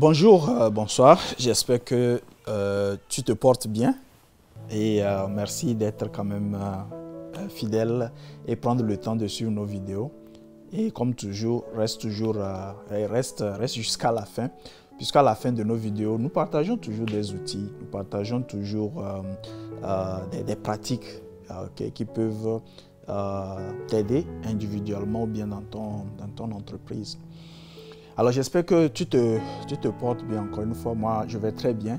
Bonjour, bonsoir. J'espère que tu te portes bien et merci d'être quand même fidèle et prendre le temps de suivre nos vidéos. Et comme toujours, reste jusqu'à la fin, puisqu'à la fin de nos vidéos, nous partageons toujours des outils, nous partageons toujours des pratiques qui peuvent t'aider individuellement ou bien dans ton entreprise. Alors j'espère que tu te portes bien encore une fois. Moi, je vais très bien,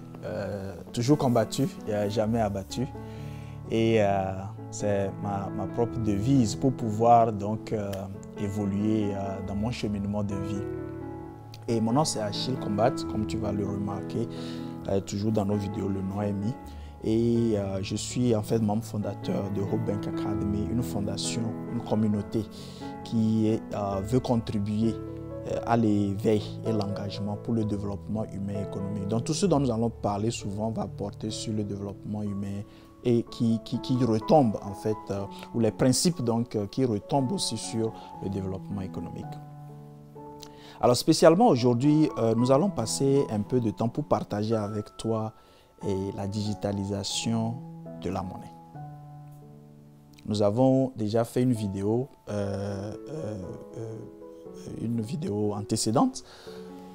toujours combattu, jamais abattu. Et c'est ma propre devise pour pouvoir donc évoluer dans mon cheminement de vie. Et mon nom c'est Achille Combat, comme tu vas le remarquer, toujours dans nos vidéos, le nom est mis. Et je suis en fait membre fondateur de Hope Bank Academy, une fondation, une communauté qui veut contribuer à l'éveil et l'engagement pour le développement humain et économique. Donc tout ce dont nous allons parler souvent va porter sur le développement humain et qui retombe en fait, ou les principes donc qui retombent aussi sur le développement économique. Alors spécialement aujourd'hui, nous allons passer un peu de temps pour partager avec toi la digitalisation de la monnaie. Nous avons déjà fait une vidéo antécédente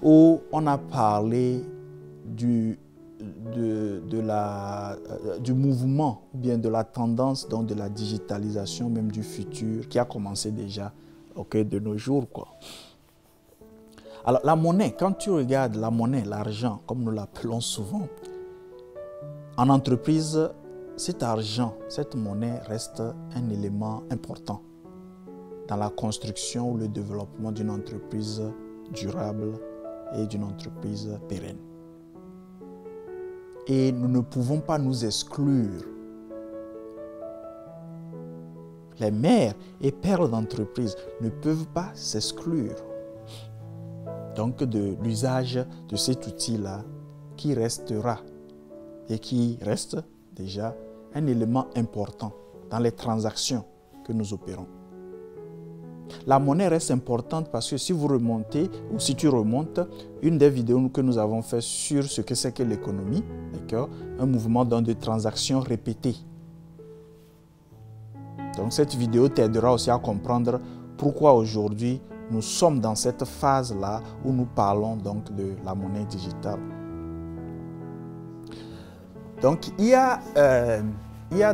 où on a parlé du mouvement ou bien de la tendance donc de la digitalisation même du futur qui a commencé déjà de nos jours quoi. Alors la monnaie, quand tu regardes la monnaie, l'argent comme nous l'appelons souvent, en entreprise, cet argent, cette monnaie reste un élément important dans la construction ou le développement d'une entreprise durable et d'une entreprise pérenne. Et nous ne pouvons pas nous exclure. Les mères et pères d'entreprise ne peuvent pas s'exclure donc de l'usage de cet outil-là qui restera et qui reste déjà un élément important dans les transactions que nous opérons. La monnaie reste importante parce que si vous remontez ou si tu remontes une des vidéos que nous avons fait sur ce que c'est que l'économie, un mouvement de transactions répétées. Donc cette vidéo t'aidera aussi à comprendre pourquoi aujourd'hui nous sommes dans cette phase-là où nous parlons donc de la monnaie digitale. Donc il y a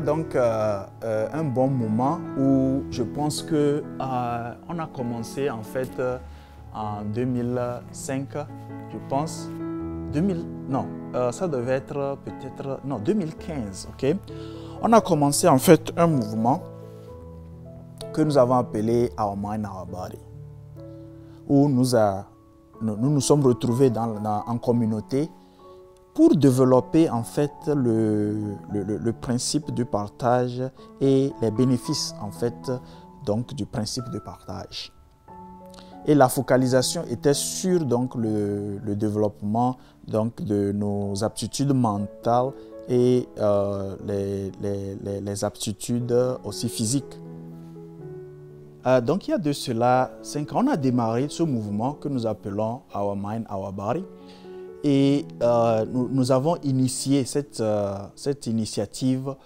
donc un bon moment où je pense que on a commencé en fait en 2005, je pense. Ça devait être peut-être 2015, ok. On a commencé en fait un mouvement que nous avons appelé Our Mind, Our Body, où nous nous sommes retrouvés en communauté pour développer en fait le principe du partage et les bénéfices en fait donc du principe de partage. Et la focalisation était sur donc le développement donc de nos aptitudes mentales et les aptitudes aussi physiques. Donc il y a de cela 5 ans, on a démarré ce mouvement que nous appelons Our Mind, Our Body. Et nous avons initié cette initiative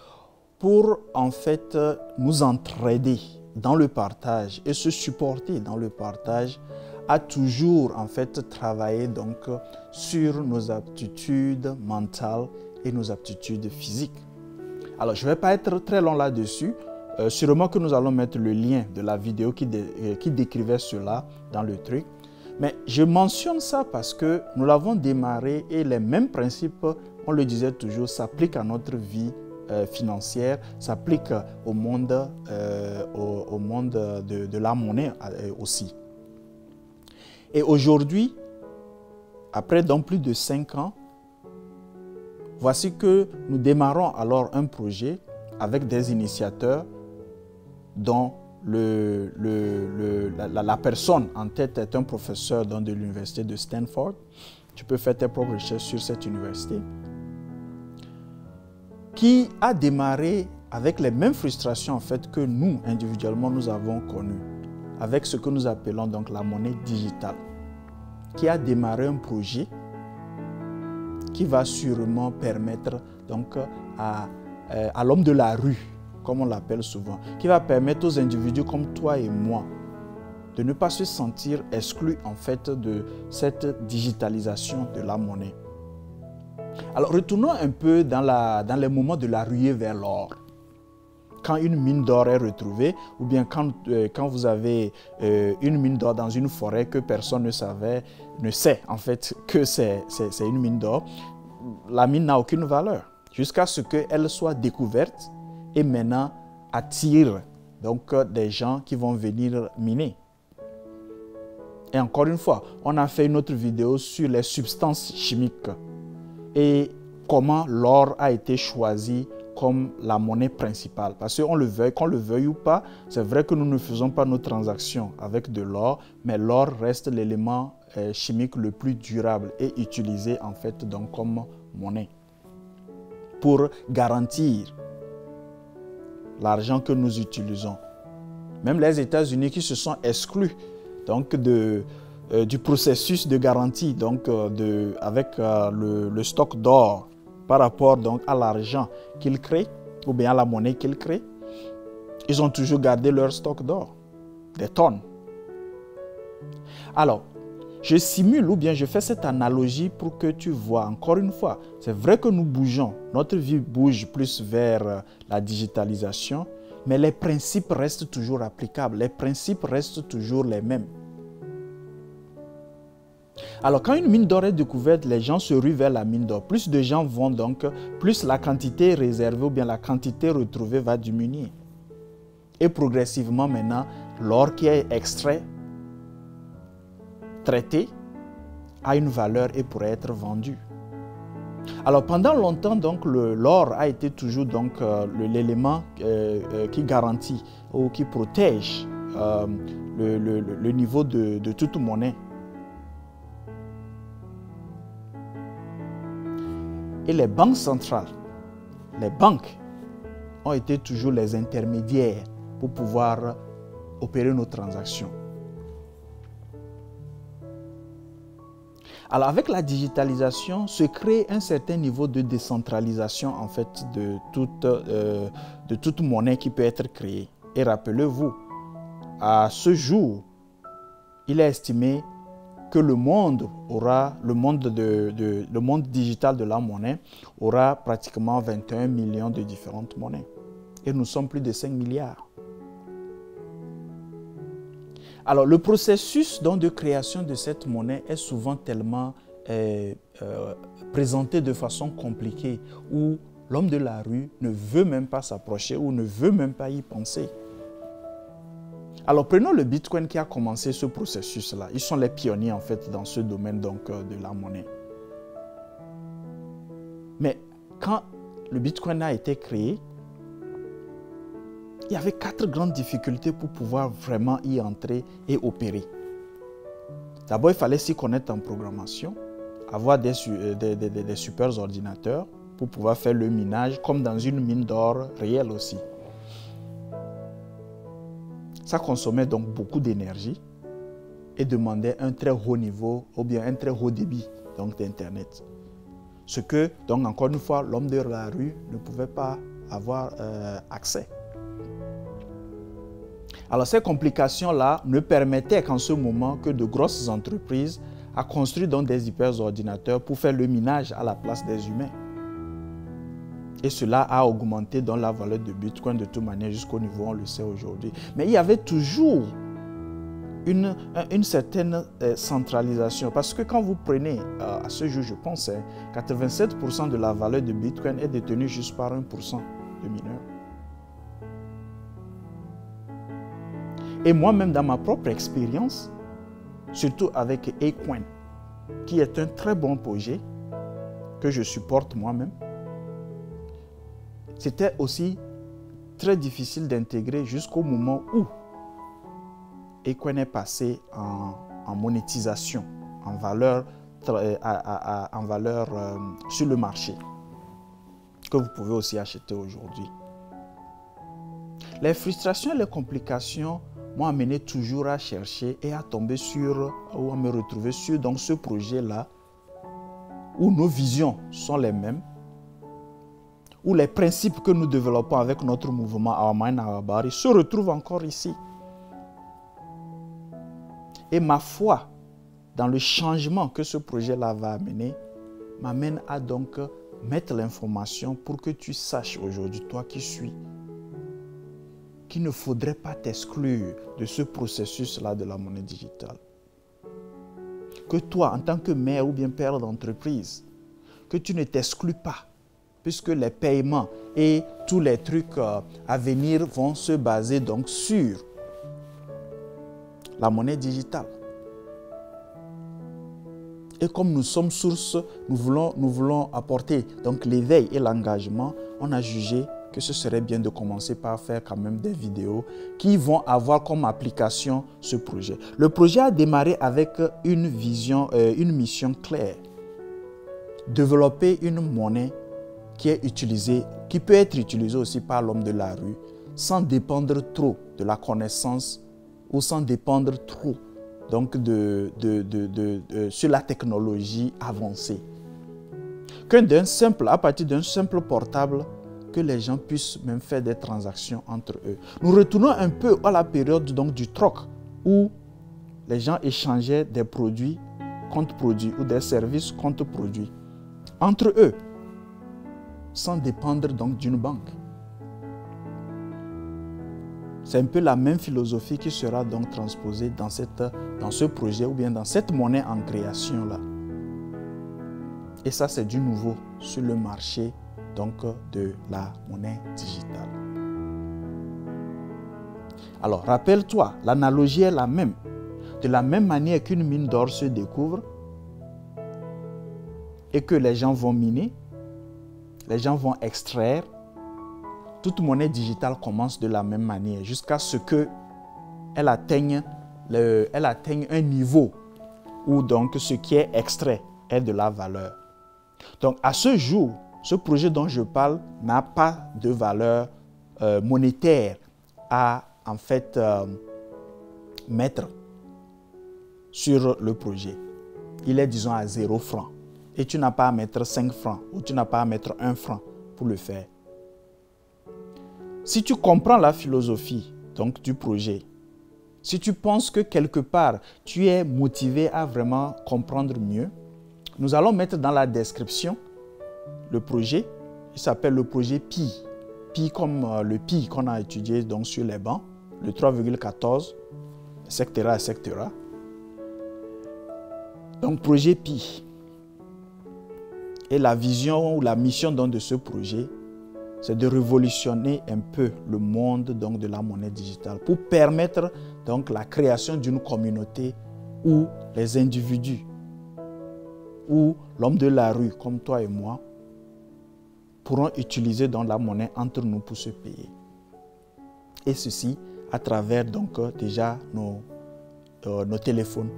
pour en fait nous entraider dans le partage et se supporter dans le partage, à toujours en fait travailler donc sur nos aptitudes mentales et nos aptitudes physiques. Alors je ne vais pas être très long là-dessus, sûrement que nous allons mettre le lien de la vidéo qui décrivait cela dans le truc. Mais je mentionne ça parce que nous l'avons démarré et les mêmes principes, on le disait toujours, s'appliquent à notre vie financière, s'appliquent au monde de la monnaie aussi. Et aujourd'hui, après donc plus de 5 ans, voici que nous démarrons alors un projet avec des initiateurs dont la personne en tête est un professeur de l'université de Stanford. Tu peux faire tes propres recherches sur cette université. Qui a démarré avec les mêmes frustrations en fait que nous, individuellement, nous avons connues, avec ce que nous appelons donc la monnaie digitale. Qui a démarré un projet qui va sûrement permettre donc, à l'homme de la rue, comme on l'appelle souvent, qui va permettre aux individus comme toi et moi de ne pas se sentir exclus en fait de cette digitalisation de la monnaie. Alors retournons un peu dans les moments de la ruée vers l'or. Quand une mine d'or est retrouvée, ou bien quand vous avez une mine d'or dans une forêt que personne ne sait en fait que c'est une mine d'or, la mine n'a aucune valeur jusqu'à ce qu'elle soit découverte et maintenant attire donc des gens qui vont venir miner. Et encore une fois, on a fait une autre vidéo sur les substances chimiques et comment l'or a été choisi comme la monnaie principale. Parce qu'on le veuille, qu'on le veuille ou pas, c'est vrai que nous ne faisons pas nos transactions avec de l'or, mais l'or reste l'élément chimique le plus durable et utilisé en fait donc comme monnaie pour garantir l'argent que nous utilisons. Même les États-Unis qui se sont exclus donc du processus de garantie donc avec le stock d'or par rapport donc à l'argent qu'ils créent ou bien à la monnaie qu'ils créent, ils ont toujours gardé leur stock d'or, des tonnes. Alors, je simule ou bien je fais cette analogie pour que tu vois encore une fois, c'est vrai que nous bougeons, notre vie bouge plus vers la digitalisation, mais les principes restent toujours applicables, les principes restent toujours les mêmes. Alors, quand une mine d'or est découverte, les gens se ruent vers la mine d'or. Plus de gens vont donc, plus la quantité réservée ou bien la quantité retrouvée va diminuer. Et progressivement maintenant, l'or qui est extrait, traité, a une valeur et pourrait être vendu. Alors pendant longtemps, donc l'or a été toujours donc l'élément qui garantit ou qui protège le niveau de toute monnaie. Et les banques centrales, les banques ont été toujours les intermédiaires pour pouvoir opérer nos transactions. Alors avec la digitalisation, se crée un certain niveau de décentralisation en fait de toute monnaie qui peut être créée. Et rappelez-vous, à ce jour, il est estimé que le monde digital de la monnaie aura pratiquement 21 millions de différentes monnaies. Et nous sommes plus de 5 milliards. Alors, le processus donc, de création de cette monnaie est souvent tellement présenté de façon compliquée où l'homme de la rue ne veut même pas s'approcher ou ne veut même pas y penser. Alors, prenons le Bitcoin qui a commencé ce processus-là. Ils sont les pionniers en fait dans ce domaine donc, de la monnaie. Mais quand le Bitcoin a été créé, il y avait 4 grandes difficultés pour pouvoir vraiment y entrer et opérer. D'abord, il fallait s'y connaître en programmation, avoir des super ordinateurs pour pouvoir faire le minage comme dans une mine d'or réelle aussi. Ça consommait donc beaucoup d'énergie et demandait un très haut niveau ou bien un très haut débit d'Internet. Ce que, donc encore une fois, l'homme de la rue ne pouvait pas avoir accès. Alors ces complications-là ne permettaient qu'en ce moment que de grosses entreprises a construit donc des hyperordinateurs pour faire le minage à la place des humains. Et cela a augmenté dans la valeur de Bitcoin de toute manière jusqu'au niveau où on le sait aujourd'hui. Mais il y avait toujours une certaine centralisation. Parce que quand vous prenez, à ce jour je pense, 87% de la valeur de Bitcoin est détenue juste par 1% de mineurs. Et moi-même, dans ma propre expérience, surtout avec Acoin, qui est un très bon projet que je supporte moi-même, c'était aussi très difficile d'intégrer jusqu'au moment où Acoin est passé en monétisation, en valeur sur le marché, que vous pouvez aussi acheter aujourd'hui. Les frustrations et les complications m'ont amené toujours à chercher et à tomber sur, ou à me retrouver sur donc, ce projet-là où nos visions sont les mêmes, où les principes que nous développons avec notre mouvement Our Mind, Our Body se retrouvent encore ici. Et ma foi dans le changement que ce projet-là va amener m'amène à donc mettre l'information pour que tu saches aujourd'hui, toi qui suis, qu'il ne faudrait pas t'exclure de ce processus-là de la monnaie digitale. Que toi, en tant que mère ou bien père d'entreprise, que tu ne t'exclus pas, puisque les paiements et tous les trucs à venir vont se baser donc sur la monnaie digitale. Et comme nous sommes source, nous voulons apporter donc l'éveil et l'engagement, on a jugé que ce serait bien de commencer par faire quand même des vidéos qui vont avoir comme application ce projet. Le projet a démarré avec une vision, une mission claire. Développer une monnaie qui est utilisée, qui peut être utilisée aussi par l'homme de la rue, sans dépendre trop de la connaissance ou sans dépendre trop donc sur la technologie avancée. À partir d'un simple portable, que les gens puissent même faire des transactions entre eux. Nous retournons un peu à la période donc du troc, où les gens échangeaient des produits contre produits ou des services contre produits entre eux, sans dépendre donc d'une banque. C'est un peu la même philosophie qui sera donc transposée dans ce projet ou bien dans cette monnaie en création-là. Et ça, c'est du nouveau sur le marché donc, de la monnaie digitale. Alors, rappelle-toi, l'analogie est la même. De la même manière qu'une mine d'or se découvre et que les gens vont miner, les gens vont extraire, toute monnaie digitale commence de la même manière jusqu'à ce qu'elle atteigne un niveau où donc ce qui est extrait est de la valeur. Donc à ce jour, ce projet dont je parle n'a pas de valeur monétaire à en fait mettre sur le projet. Il est disons à 0 francs et tu n'as pas à mettre 5 francs ou tu n'as pas à mettre 1 franc pour le faire. Si tu comprends la philosophie donc, du projet, si tu penses que quelque part tu es motivé à vraiment comprendre mieux, nous allons mettre dans la description le projet. Il s'appelle le projet Pi. Pi comme le Pi qu'on a étudié donc, sur les bancs, le 3,14, etc., etc. Donc projet Pi. Et la vision ou la mission donc, de ce projet, c'est de révolutionner un peu le monde donc, de la monnaie digitale pour permettre donc, la création d'une communauté où les individus, où l'homme de la rue, comme toi et moi, pourront utiliser donc, la monnaie entre nous pour se payer. Et ceci à travers donc, déjà nos téléphones.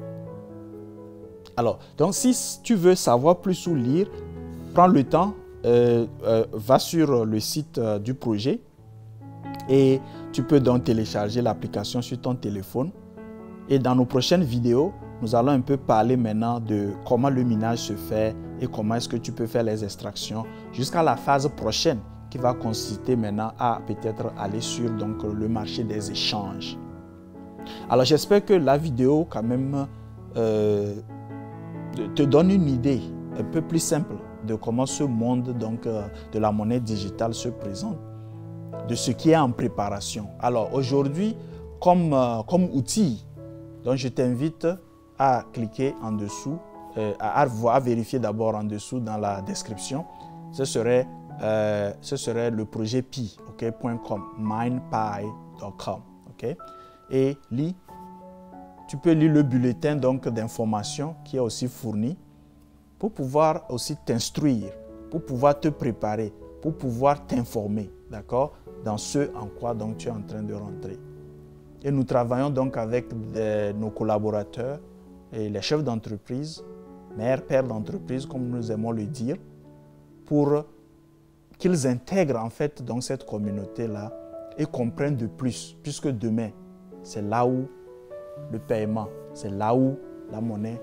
Alors, donc, si tu veux savoir plus ou lire, prends le temps. Va sur le site du projet et tu peux donc télécharger l'application sur ton téléphone. Et dans nos prochaines vidéos, nous allons un peu parler maintenant de comment le minage se fait et comment est-ce que tu peux faire les extractions jusqu'à la phase prochaine qui va consister maintenant à peut-être aller sur donc, le marché des échanges. Alors j'espère que la vidéo quand même te donne une idée un peu plus simple de comment ce monde donc, de la monnaie digitale se présente, de ce qui est en préparation. Alors aujourd'hui, comme outil, donc je t'invite à cliquer en dessous, à vérifier d'abord en dessous dans la description. Ce serait le projet Pi, okay, .com, mindpi.com. Okay? Et tu peux lire le bulletin d'information qui est aussi fourni pour pouvoir aussi t'instruire, pour pouvoir te préparer, pour pouvoir t'informer, d'accord, dans ce en quoi donc, tu es en train de rentrer. Et nous travaillons donc avec nos collaborateurs et les chefs d'entreprise, mères, pères d'entreprise, comme nous aimons le dire, pour qu'ils intègrent en fait donc, cette communauté-là et comprennent de plus, puisque demain, c'est là où le paiement, c'est là où la monnaie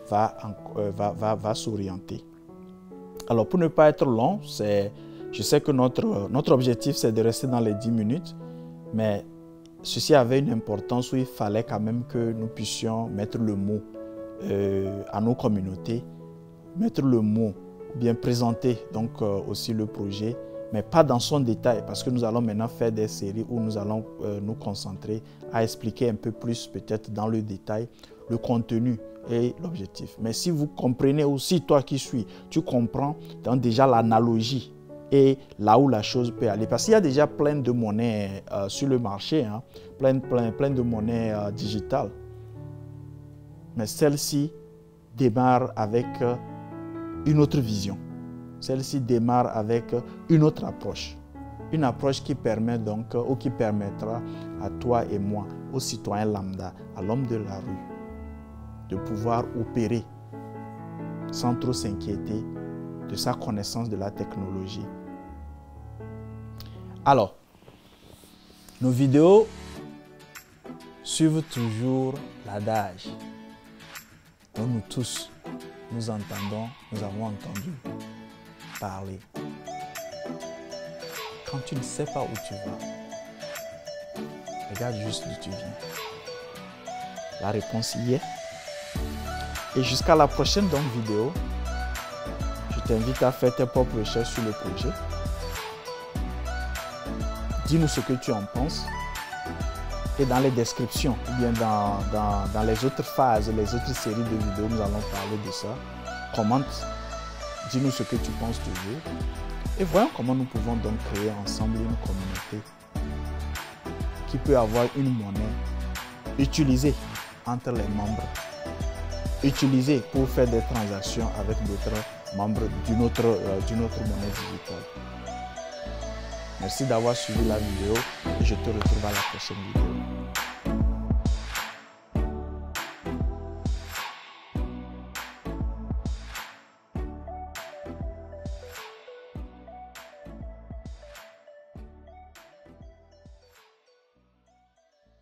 va s'orienter. Alors, pour ne pas être long, je sais que notre objectif, c'est de rester dans les 10 minutes, mais ceci avait une importance où il fallait quand même que nous puissions mettre le mot à nos communautés, mettre le mot, bien présenter donc aussi le projet, mais pas dans son détail, parce que nous allons maintenant faire des séries où nous allons nous concentrer à expliquer un peu plus, peut-être dans le détail, le contenu et l'objectif. Mais si vous comprenez aussi, toi qui suis, tu comprends donc déjà l'analogie et là où la chose peut aller. Parce qu'il y a déjà plein de monnaies sur le marché, hein, plein de monnaies digitales. Mais celle-ci démarre avec une autre vision. Celle-ci démarre avec une autre approche. Une approche qui permet donc, ou qui permettra à toi et moi, aux citoyens lambda, à l'homme de la rue, de pouvoir opérer sans trop s'inquiéter de sa connaissance de la technologie. Alors, nos vidéos suivent toujours l'adage dont nous tous, nous entendons, nous avons entendu parler. Quand tu ne sais pas où tu vas, regarde juste d'où tu viens. La réponse y est. Et jusqu'à la prochaine vidéo, je t'invite à faire tes propres recherches sur le projet. Dis-nous ce que tu en penses. Et dans les descriptions, ou bien dans les autres phases, les autres séries de vidéos, nous allons parler de ça. Commente, dis-nous ce que tu penses toujours. Et voyons comment nous pouvons donc créer ensemble une communauté qui peut avoir une monnaie utilisée entre les membres, utilisée pour faire des transactions avec d'autres membres d'une autre monnaie digitale. Merci d'avoir suivi la vidéo et je te retrouve à la prochaine vidéo.